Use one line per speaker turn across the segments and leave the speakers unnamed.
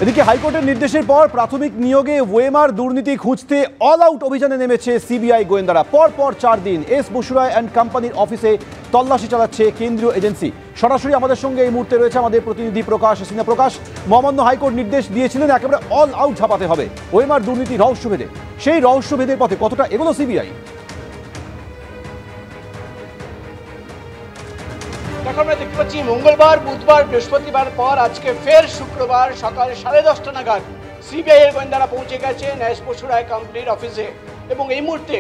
এদিকে হাইকোর্টের নির্দেশের পর প্রাথমিক নিয়োগে ওয়েমার দুর্নীতি খুঁজতে অল আউট অভিযানে নেমেছে সিবিআই গোয়েন্দারা। পরপর 4 দিন এস বসুরায় অ্যান্ড কোম্পানির অফিসে তল্লাশি চালাচ্ছে কেন্দ্রীয় এজেন্সি। সরাসরি আমাদের সঙ্গে এই মুহূর্তে রয়েছে আমাদের প্রতিনিধি প্রকাশ সিনহা। প্রকাশ, মহামান্য হাইকোর্ট নির্দেশ দিয়েছিলেন একেবারে অল আউট ঝাঁপাতে হবে ওয়েমার দুর্নীতি রহস্যভেদে। সেই রহস্যভেদের পথে কতটা এগোলো সিবিআই?
এখন আমরা দেখতে পাচ্ছি মঙ্গলবার, বুধবার, বৃহস্পতিবার পর আজকে ফের শুক্রবার সকাল 10:30 নাগাদ সিবিআই এর গোয়েন্দারা পৌঁছে গেছেন এস বসুরায় কোম্পানির অফিসে। এবং এই মুহূর্তে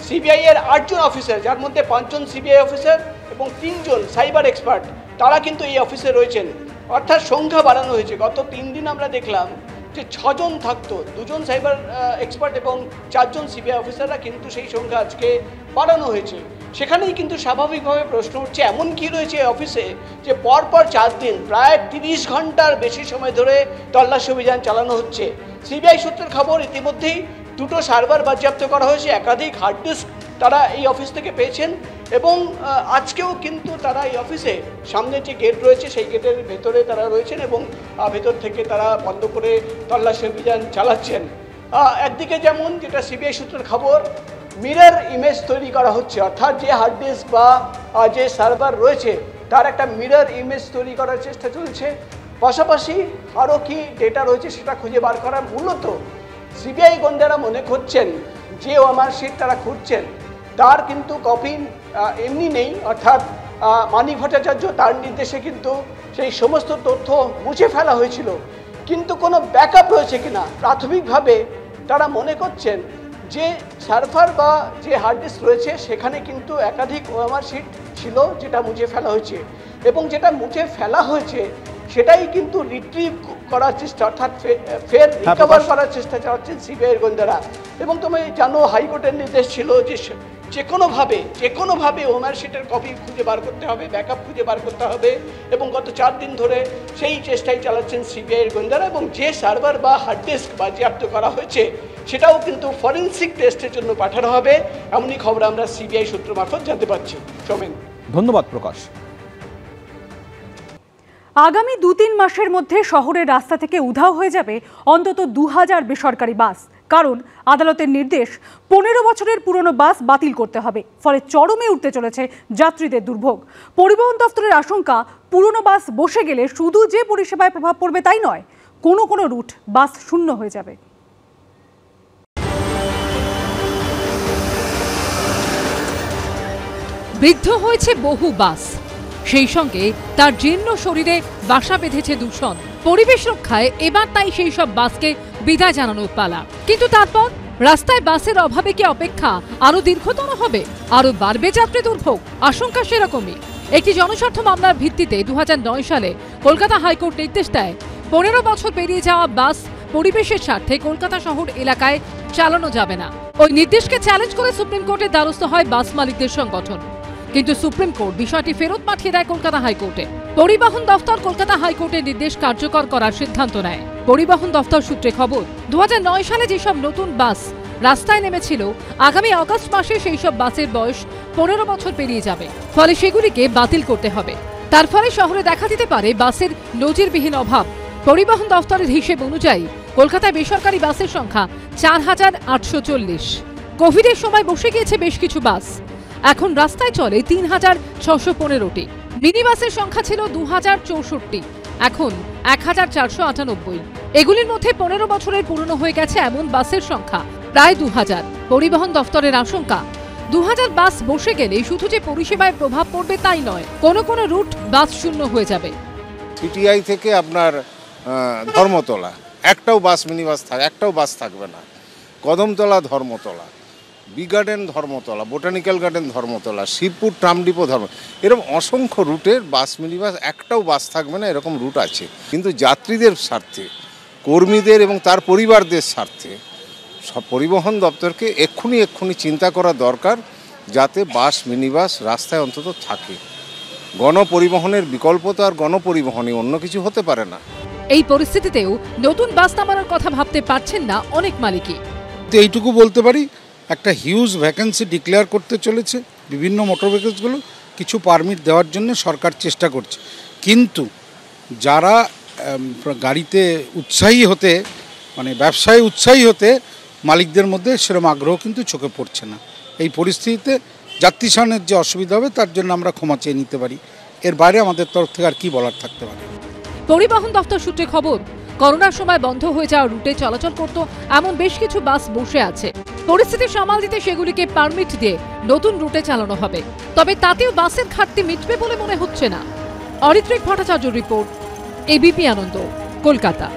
সিবিআই এর 8 জন অফিসার, যার মধ্যে 5 জন সিবিআই অফিসার এবং 3 জন সাইবার এক্সপার্ট, তারা কিন্তু এই অফিসে রয়েছেন। অর্থাৎ সংখ্যা বাড়ানো হয়েছে। গত 3 দিন আমরা দেখলাম যে 6 জন থাকতো, 2 জন সাইবার এক্সপার্ট এবং 4 জন সিবিআই অফিসাররা, কিন্তু সেই সংখ্যা আজকে বাড়ানো হয়েছে। সেখানেই কিন্তু স্বাভাবিকভাবে প্রশ্ন উঠছে এমন কি রয়েছে অফিসে যে পরপর 4 দিন প্রায় 30 ঘন্টার বেশি সময় ধরে তল্লাশি অভিযান চালানো হচ্ছে। সিবিআই সূত্রের খবর, ইতিমধ্যেই 2টো সার্ভার বাজেয়াপ্ত করা হয়েছে, একাধিক হার্ড ডিস্ক তারা এই অফিস থেকে পেয়েছেন। এবং আজকেও কিন্তু তারা এই অফিসে সামনে যে গেট রয়েছে সেই গেটের ভেতরে তারা রয়েছেন এবং ভেতর থেকে তারা বন্ধ করে তল্লাশি অভিযান চালাচ্ছেন। একদিকে যেমন, যেটা সিবিআই সূত্রের খবর, মিরর ইমেজ তৈরি করা হচ্ছে, অর্থাৎ যে হার্ড ডিস্ক বা যে সার্ভার রয়েছে তার একটা মিরর ইমেজ তৈরি করার চেষ্টা চলছে। পাশাপাশি আরও কি ডেটা রয়েছে সেটা খুঁজে বার করার। মূলত সিবিআই গোয়েন্দারা মনে করছেন যে মার্কশিট তারা খুঁজছেন তার কিন্তু কপি এমনি নেই, অর্থাৎ মানিক ভট্টাচার্য তার নির্দেশে কিন্তু সেই সমস্ত তথ্য মুছে ফেলা হয়েছিল। কিন্তু কোনো ব্যাকআপ রয়েছে কিনা প্রাথমিকভাবে তারা মনে করছেন যে সার্ভার বা যে হার্ড ডিস্ক রয়েছে সেখানে কিন্তু একাধিক ওএমআর শিট ছিল যেটা মুছে ফেলা হয়েছে, এবং যেটা মুছে ফেলা হয়েছে সেটাই কিন্তু রিট্রিভ করার চেষ্টা, অর্থাৎ ফের রিকভার করার চেষ্টা চালাচ্ছেন সিবিআই গোয়েন্দারা। এবং তুমি জানো হাইকোর্টের নির্দেশ ছিল যে যে কোনোভাবে ওএমআর শিটের কপি খুঁজে বার করতে হবে, ব্যাকআপ খুঁজে বার করতে হবে। এবং গত 4 দিন ধরে সেই চেষ্টাই চালাচ্ছেন সিবিআই গোয়েন্দারা। এবং যে সার্ভার বা হার্ড ডিস্ক বাজেয়াপ্ত করা হয়েছে সেটাও কিন্তু ফরেনসিক টেস্টের জন্য পাঠানো হবে, এমনই খবর আমরা সিবিআই সূত্র মারফত জানতে পারছি। সোমেন,
ধন্যবাদ প্রকাশ।
আগামী 2-3 মাসের মধ্যে শহরের রাস্তা থেকে উধাও হয়ে যাবে অন্তত 2000 বেসরকারি বাস। কারণ আদালতের নির্দেশ, 15 বছরের পুরনো বাস বাতিল করতে হবে। ফলে চরমে উঠতে চলেছে যাত্রীদের দুর্ভোগ। পরিবহন দপ্তরের আশঙ্কা, পুরনো বাস বসে গেলে শুধু যে পরিষেবায় প্রভাব পড়বে তাই নয়, কোনো রুট বাস শূন্য হয়ে যাবে।
বৃদ্ধ হয়েছে বহু বাস, সেই সঙ্গে তার জীর্ণ শরীরে বাসা বেঁধেছে দূষণ। পরিবেশ রক্ষায় এবার তাই সেই সব বাসকে বিদায় জানানোর পালা। কিন্তু তারপর রাস্তায় বাসের অভাবে কি অপেক্ষা আরো দীর্ঘতর হবে? আরো বাড়বে যাত্রী দুর্ভোগ? আশঙ্কা সেরকমই। একটি জনস্বার্থ মামলার ভিত্তিতে 2009 সালে কলকাতা হাইকোর্ট নির্দেশ দেয় 15 বছর পেরিয়ে যাওয়া বাস পরিবেশের স্বার্থে কলকাতা শহর এলাকায় চালানো যাবে না। ওই নির্দেশকে চ্যালেঞ্জ করে সুপ্রিম কোর্টের দ্বারস্থ হয় বাস মালিকদের সংগঠন। কিন্তু সুপ্রিম কোর্ট বিষয়টি ফেরত পাঠিয়ে দেয় কলকাতা হাইকোর্টে। পরিবহন দফতর কলকাতা হাইকোর্টের নির্দেশ কার্যকর করার সিদ্ধান্ত নেয়। পরিবহন দফতর সূত্রে খবর, 2009 সালে যেসব নতুন বাস রাস্তায় নেমেছিল, আগামী আগস্ট মাসে সেই সব বাসের বয়স 15 বছর পেরিয়ে যাবে। ফলে সেগুলিকে বাতিল করতে হবে। তার ফলে শহরে দেখা দিতে পারে বাসের নজিরবিহীন অভাব। পরিবহন দফতরের হিসেব অনুযায়ী কলকাতায় বেসরকারি বাসের সংখ্যা 4840। কোভিডের সময় বসে গিয়েছে বেশ কিছু বাস। এখন রাস্তায় চলে 3615টি। মিনি বাসের সংখ্যা ছিল 2064, এখন 1498। এগুলির মধ্যে 15 বছরের পুরনো হয়ে গেছে এমন বাসের সংখ্যা প্রায় 2000। পরিবহন দফতরের আশঙ্কা, 2000 বাস বসে গেলে শুধু যে পরিষেবায় প্রভাব পড়বে তাই নয়, কোনো রুট বাস শূন্য হয়ে যাবে।
সিটিআই থেকে আপনার ধর্মতলা একটাও বাস, মিনি বাস একটাও বাস থাকবে না। Kadamtala Dharmatala, B garden Dharmatala, botanical garden Dharmatala, Shibpur tram depot এরকম অসংখ্য রুটের বাস, মিনি বাস একটাও বাস থাকবে না, এরকম রুট আছে। কিন্তু যাত্রীদের স্বার্থে, কর্মীদের এবং তার পরিবারদের স্বার্থে সব পরিবহন দপ্তরকে এক্ষুনি চিন্তা করা দরকার, যাতে বাস, মিনি বাস রাস্তায় অন্তত থাকে। গণপরিবহনের বিকল্প তো আর গণপরিবহনই, অন্য কিছু হতে পারে না।
এই পরিস্থিতিতেও নতুন বাস নামানোর কথা ভাবতে পারছেন না অনেক মালিকই।
এইটুকু বলতে পারি, একটা হিউজ ভ্যাকেন্সি ডিক্লেয়ার করতে চলেছে বিভিন্ন মোটর ভেহিকলসগুলো। কিছু পারমিট দেওয়ার জন্য সরকার চেষ্টা করছে, কিন্তু যারা গাড়িতে উৎসাহী হতে, মানে ব্যবসায় উৎসাহী হতে মালিকদের মধ্যে সেরকম আগ্রহ কিন্তু চোখে পড়ছে না। এই পরিস্থিতিতে যাত্রী সামনের যে অসুবিধা হবে তার জন্য আমরা ক্ষমা চেয়ে নিতে পারি, এর বাইরে আমাদের তরফ থেকে আর কি বলার থাকতে পারে।
পরিবহন দপ্তর সূত্রে খবর, করোনার সময় বন্ধ হয়ে যাওয়া রুটে চলাচল করত এমন বেশ কিছু বাস বসে আছে। পরিস্থিতি সামাল দিতে সেগুলিকে পারমিট দিয়ে নতুন রুটে চালানো হবে, তবে তাতেও বাসের ঘাটতি মিটবে বলে মনে হচ্ছে না। অরিত্রিক ভট্টাচার্য রিপোর্ট, এবিপি আনন্দ, কলকাতা।